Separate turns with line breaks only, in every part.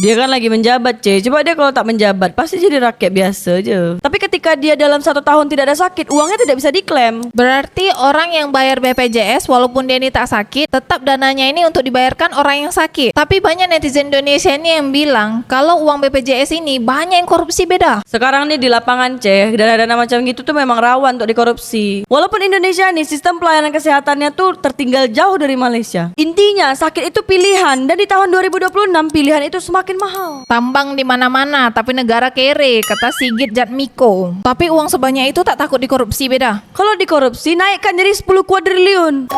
Dia kan lagi menjabat, C. Coba dia kalau tak menjabat, pasti jadi rakyat biasa aja. Tapi ketika dia dalam 1 tahun tidak ada sakit, uangnya tidak bisa diklaim.
Berarti orang yang bayar BPJS walaupun dia ini tak sakit, tetap dananya ini untuk dibayarkan orang yang sakit. Tapi banyak netizen Indonesia ini yang bilang kalau uang BPJS ini banyak yang korupsi beda.
Sekarang nih di lapangan, C, dana-dana macam gitu tuh memang rawan untuk dikorupsi. Walaupun Indonesia nih sistem pelayanan kesehatannya tuh tertinggal jauh dari Malaysia. Intinya sakit itu pilihan, dan di tahun 2026 pilihan itu semakin mahal.
Tambang di mana-mana tapi negara kere, kata Sigit Jatmiko. Tapi uang sebanyak itu tak takut dikorupsi beda.
Kalau dikorupsi naikkan jadi 10 kuadriliun.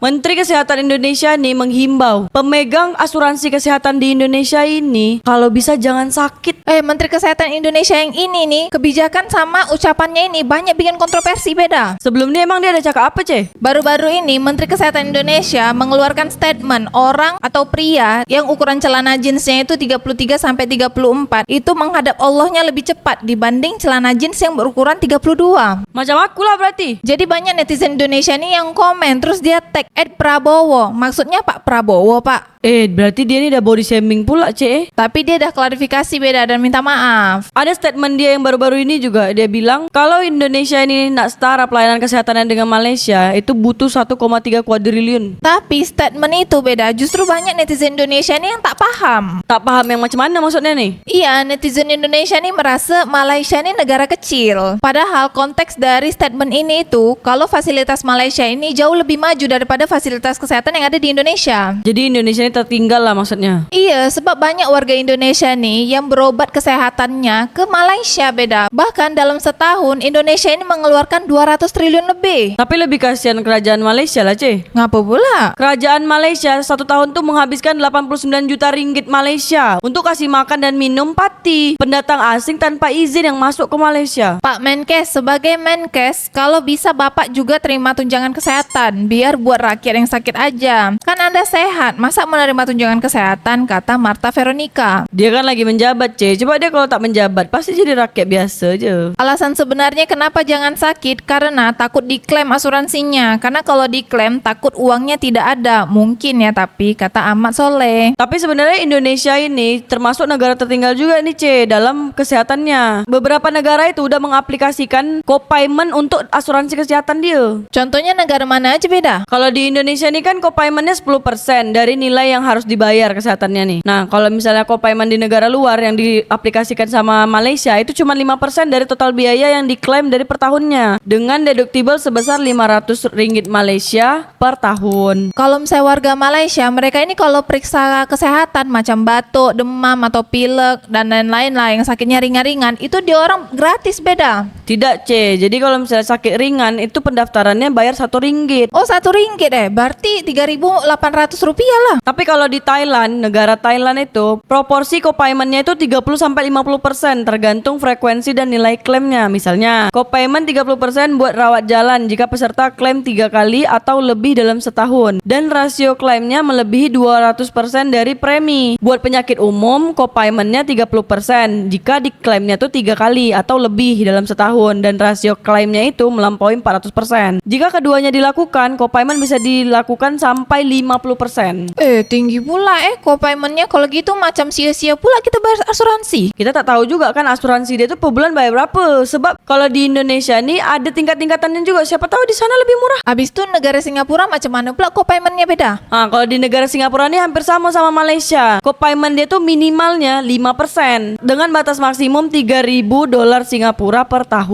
Menteri Kesehatan Indonesia nih menghimbau pemegang asuransi kesehatan di Indonesia ini kalau bisa jangan sakit.
Menteri Kesehatan Indonesia yang ini nih, kebijakan sama ucapannya ini banyak bikin kontroversi beda.
Sebelum ini emang dia ada cakap apa, C?
Baru-baru ini Menteri Kesehatan Indonesia mengeluarkan statement orang atau pria yang ukuran celana jeansnya itu 33 sampai 34 itu menghadap Allahnya lebih cepat dibanding celana jeans yang berukuran 32.
Macam aku lah berarti.
Jadi banyak netizen Indonesia nih yang komen terus dia tag @Prabowo. Maksudnya Pak Prabowo, Pak.
Berarti dia ini udah body shaming pula, C.
Tapi dia dah klarifikasi beda dan minta maaf.
Ada statement dia yang baru-baru ini juga. Dia bilang kalau Indonesia ini nak setara pelayanan kesehatannya dengan Malaysia, itu butuh 1,3 kuadriliun.
Tapi statement itu beda. Justru banyak netizen Indonesia nih yang tak paham.
Tak paham yang macam mana maksudnya nih?
Iya, netizen Indonesia nih merasa Malaysia ini negara kecil. Padahal konteks dari statement ini itu kalau fasilitas Malaysia ini jauh lebih maju daripada fasilitas kesehatan yang ada di Indonesia.
Jadi Indonesia ini tertinggal lah maksudnya.
Iya, sebab banyak warga Indonesia nih yang berobat kesehatannya ke Malaysia beda. Bahkan dalam setahun Indonesia ini mengeluarkan 200 triliun lebih.
Tapi lebih kasihan kerajaan Malaysia lah, C.
Ngapa pula?
Kerajaan Malaysia 1 tahun tuh menghabiskan 89 juta ringgit Malaysia untuk kasih makan dan minum pati pendatang asing tanpa izin yang masuk ke Malaysia.
Pak Menkes, sebagai Menkes, kalau bisa Bapak juga terima tunjangan kesehatan, biar buat rakyat yang sakit aja. Kan Anda sehat, masa menerima tunjangan kesehatan, kata Marta Veronica.
Dia kan lagi menjabat, C. Coba dia kalau tak menjabat, pasti jadi rakyat biasa aja.
Alasan sebenarnya kenapa jangan sakit, karena takut diklaim asuransinya. Karena kalau diklaim, takut uangnya tidak ada. Mungkin ya, tapi kata Ahmad Soleh.
Tapi sebenarnya Indonesia ini termasuk negara tertinggal juga nih, C, dalam kesehatannya. Beberapa negara itu udah mengaplikasikan co-payment untuk asuransi kesehatan dia.
Contohnya negara mana aja beda?
Kalau di Indonesia ini kan co-paymentnya 10% dari nilai yang harus dibayar kesehatannya nih. Nah, kalau misalnya co-payment di negara luar yang diaplikasikan sama Malaysia itu cuma 5% dari total biaya yang diklaim dari per tahunnya dengan deductible sebesar 500 ringgit Malaysia per tahun.
Kalau misalnya warga Malaysia, mereka ini kalau periksa kesehatan macam batuk, demam atau pilek dan lain-lain lah yang sakitnya ringan-ringan, itu dia orang gratis beda.
Tidak, C. Jadi kalau misalnya sakit ringan itu pendaftarannya bayar 1 ringgit.
Oh, 1 ringgit berarti 3.800 rupiah lah.
Tapi kalau di Thailand, negara Thailand itu proporsi co-paymentnya itu 30-50% tergantung frekuensi dan nilai klaimnya. Misalnya, co-payment 30% buat rawat jalan jika peserta klaim 3 kali atau lebih dalam setahun. Dan rasio klaimnya melebihi 200% dari premi. Buat penyakit umum, co-paymentnya 30% jika diklaimnya tuh 3 kali atau lebih dalam setahun. Dan rasio klaimnya itu melampaui 400%. Jika keduanya dilakukan, co-payment bisa dilakukan sampai 50%.
Tinggi pula co-paymentnya. Kalau gitu macam sia-sia pula kita bayar asuransi.
Kita tak tahu juga kan asuransi dia tuh per bulan bayar berapa. Sebab kalau di Indonesia nih ada tingkat-tingkatannya juga. Siapa tahu di sana lebih murah.
Habis itu negara Singapura macam mana pula co-paymentnya beda?
Kalau di negara Singapura nih hampir sama Malaysia. Co-payment dia tuh minimalnya 5% dengan batas maksimum 3.000 dolar Singapura per tahun.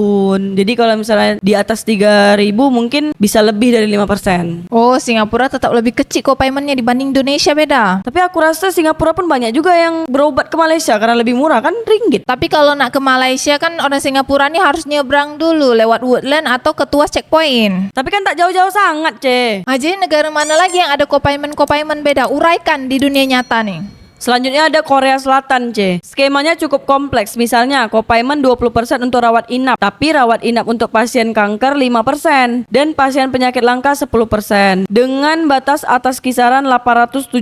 Jadi kalau misalnya di atas 3.000 mungkin bisa lebih dari 5%.
Oh, Singapura tetap lebih kecil co-paymentnya dibanding Indonesia beda.
Tapi aku rasa Singapura pun banyak juga yang berobat ke Malaysia karena lebih murah kan ringgit.
Tapi kalau nak ke Malaysia kan orang Singapura nih harus nyebrang dulu lewat Woodland atau ke Tuas checkpoint.
Tapi kan tak jauh-jauh sangat, C.
Jadi negara mana lagi yang ada co-payment beda? Uraikan di dunia nyata nih.
Selanjutnya ada Korea Selatan, C. Skemanya cukup kompleks. Misalnya, co-payment 20% untuk rawat inap, tapi rawat inap untuk pasien kanker 5% dan pasien penyakit langka 10%. Dengan batas atas kisaran 870.000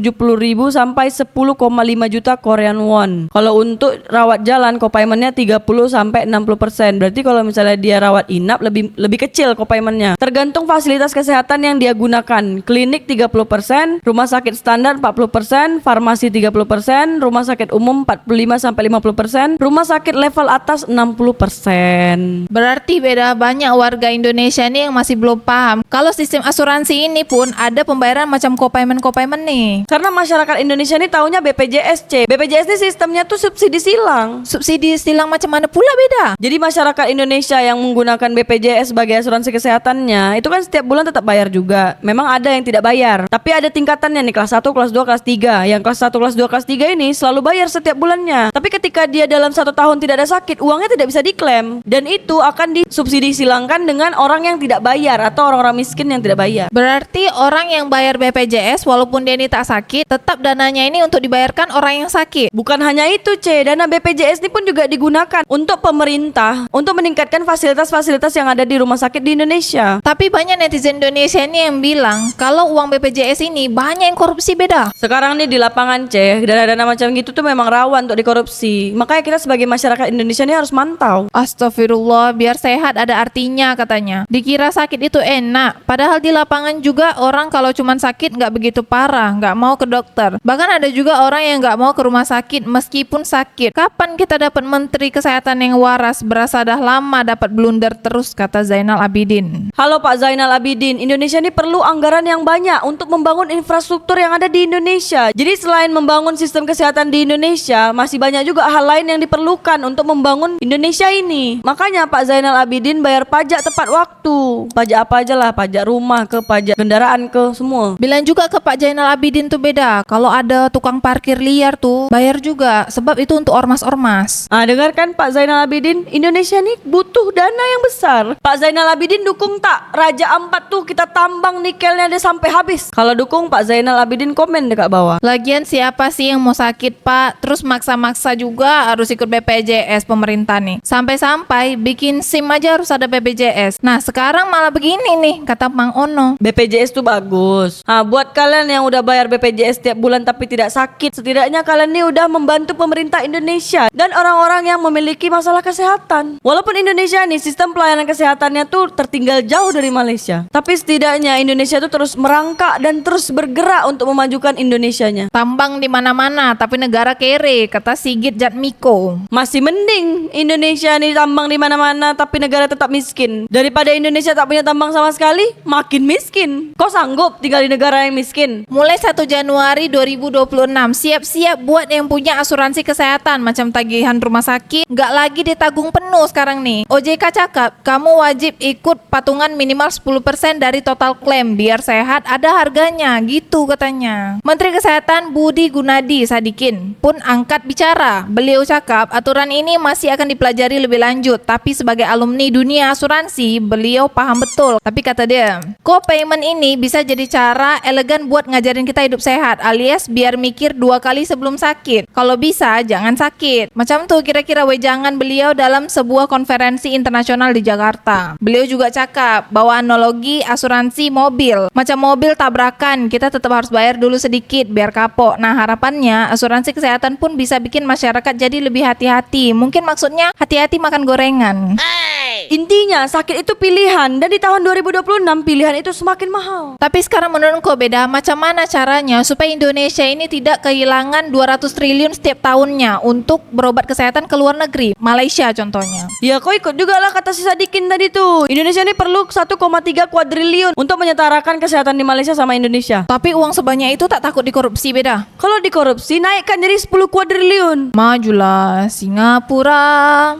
sampai 10,5 juta Korean won. Kalau untuk rawat jalan co-paymentnya 30 sampai 60%. Berarti kalau misalnya dia rawat inap lebih kecil co-paymentnya. Tergantung fasilitas kesehatan yang dia gunakan. Klinik 30%, rumah sakit standar 40%, farmasi 30%, rumah sakit umum 45 sampai 50%, rumah sakit level atas 60%.
Berarti beda banyak warga Indonesia nih yang masih belum paham. Kalau sistem asuransi ini pun ada pembayaran macam co-payment nih.
Karena masyarakat Indonesia ini taunya BPJS, C. BPJS ini sistemnya tuh subsidi silang.
Subsidi silang macam mana pula beda?
Jadi masyarakat Indonesia yang menggunakan BPJS sebagai asuransi kesehatannya itu kan setiap bulan tetap bayar juga. Memang ada yang tidak bayar, tapi ada tingkatannya nih, kelas 1, kelas 2, kelas 3. Yang kelas 1, kelas 2, kelas 3 ini selalu bayar setiap bulannya. Tapi ketika dia dalam 1 tahun tidak ada sakit, uangnya tidak bisa diklaim. Dan itu akan disubsidi silangkan dengan orang yang tidak bayar atau orang-orang miskin yang tidak bayar.
Berarti orang yang bayar BPJS walaupun dia ini tak sakit, tetap dananya ini untuk dibayarkan orang yang sakit.
Bukan hanya itu, C. Dana BPJS ini pun juga digunakan untuk pemerintah untuk meningkatkan fasilitas-fasilitas yang ada di rumah sakit di Indonesia.
Tapi banyak netizen Indonesia ini yang bilang kalau uang BPJS ini banyak yang korupsi beda.
Sekarang nih di lapangan, C, dana-dana macam gitu tuh memang rawan untuk dikorupsi. Makanya kita sebagai masyarakat Indonesia ini harus mantau.
Astagfirullah, biar sehat ada artinya katanya. Dikira sakit itu enak, padahal di lapangan juga orang kalau cuma sakit nggak begitu parah, nggak mau ke dokter. Bahkan ada juga orang yang nggak mau ke rumah sakit meskipun sakit. Kapan kita dapat menteri kesehatan yang waras? Berasa dah lama dapat blunder terus, kata Zainal Abidin.
Halo Pak Zainal Abidin, Indonesia ini perlu anggaran yang banyak untuk membangun infrastruktur yang ada di Indonesia. Jadi selain membangun sistem kesehatan di Indonesia, masih banyak juga hal lain yang diperlukan untuk membangun Indonesia ini. Makanya Pak Zainal Abidin bayar pajak tepat waktu. Pajak apa aja lah, pajak rumah ke, pajak kendaraan ke, semua.
Bilang juga ke Pak Zainal Abidin tuh beda. Kalau ada tukang parkir liar tuh bayar juga, sebab itu untuk ormas-ormas.
Dengarkan Pak Zainal Abidin, Indonesia nih butuh dana yang besar. Pak Zainal Abidin dukung tak Raja Ampat tuh kita tambang nikelnya dia sampai habis? Kalau dukung Pak Zainal Abidin komen dekat bawah.
Lagian siapa sih yang mau sakit Pak? Terus maksa-maksa juga harus ikut BPJS pemerintah nih. Sampai-sampai bikin SIM aja harus ada BPJS. Nah sekarang malah begini nih kata Mang Ono.
BPJS tuh bagus. Buat kalian yang udah bayar BPJS tiap bulan tapi tidak sakit, setidaknya kalian nih udah membantu pemerintah Indonesia dan orang-orang yang memiliki masalah kesehatan. Walaupun Indonesia nih sistem pelayanan kesehatannya tuh tertinggal jauh dari Malaysia, tapi setidaknya Indonesia tuh terus merangkak dan terus bergerak untuk memajukan Indonesianya.
Tambang di mana-mana tapi negara kere, kata Sigit Jatmiko.
Masih mending Indonesia nih tambang di mana-mana tapi negara tetap miskin, daripada Indonesia tak punya tambang sama sekali, makin miskin. Kau sanggup tinggal di negara yang miskin?
Mulai 1 Januari 2026 siap-siap buat yang punya asuransi kesehatan macam tagihan rumah sakit nggak lagi ditanggung penuh sekarang nih. OJK cakap kamu wajib ikut patungan minimal 10% dari total klaim biar sehat ada harganya gitu katanya. Menteri Kesehatan Budi Gunadi Sadikin pun angkat bicara. Beliau cakap aturan ini masih akan dipelajari lebih lanjut, tapi sebagai alumni dunia asuransi beliau paham betul. Tapi kata dia, co-payment ini bisa jadi cara elegan buat ngajarin kita hidup sehat, alias biar mikir 2 kali sebelum sakit. Kalau bisa jangan sakit. Macam tuh kira-kira wejangan beliau dalam sebuah konferensi internasional di Jakarta. Beliau juga cakap bahwa analogi asuransi mobil. Macam mobil tabrakan, kita tetap harus bayar dulu sedikit biar kapok. Nah harapannya asuransi kesehatan pun bisa bikin masyarakat jadi lebih hati-hati. Mungkin maksudnya hati-hati makan gorengan.
Intinya sakit itu pilihan, dan di tahun 2026 pilihan itu semakin mahal.
Tapi sekarang menurutku beda, macam mana caranya supaya Indonesia ini tidak kehilangan 200 triliun setiap tahunnya untuk berobat kesehatan ke luar negeri, Malaysia contohnya.
Ya kau ikut juga lah kata si Sadikin tadi tuh. Indonesia ini perlu 1,3 kuadriliun untuk menyetarakan kesehatan di Malaysia sama Indonesia.
Tapi uang sebanyak itu tak takut dikorupsi beda?
Kalau dikorupsi naikkan jadi 10 kuadriliun.
Majulah Singapura.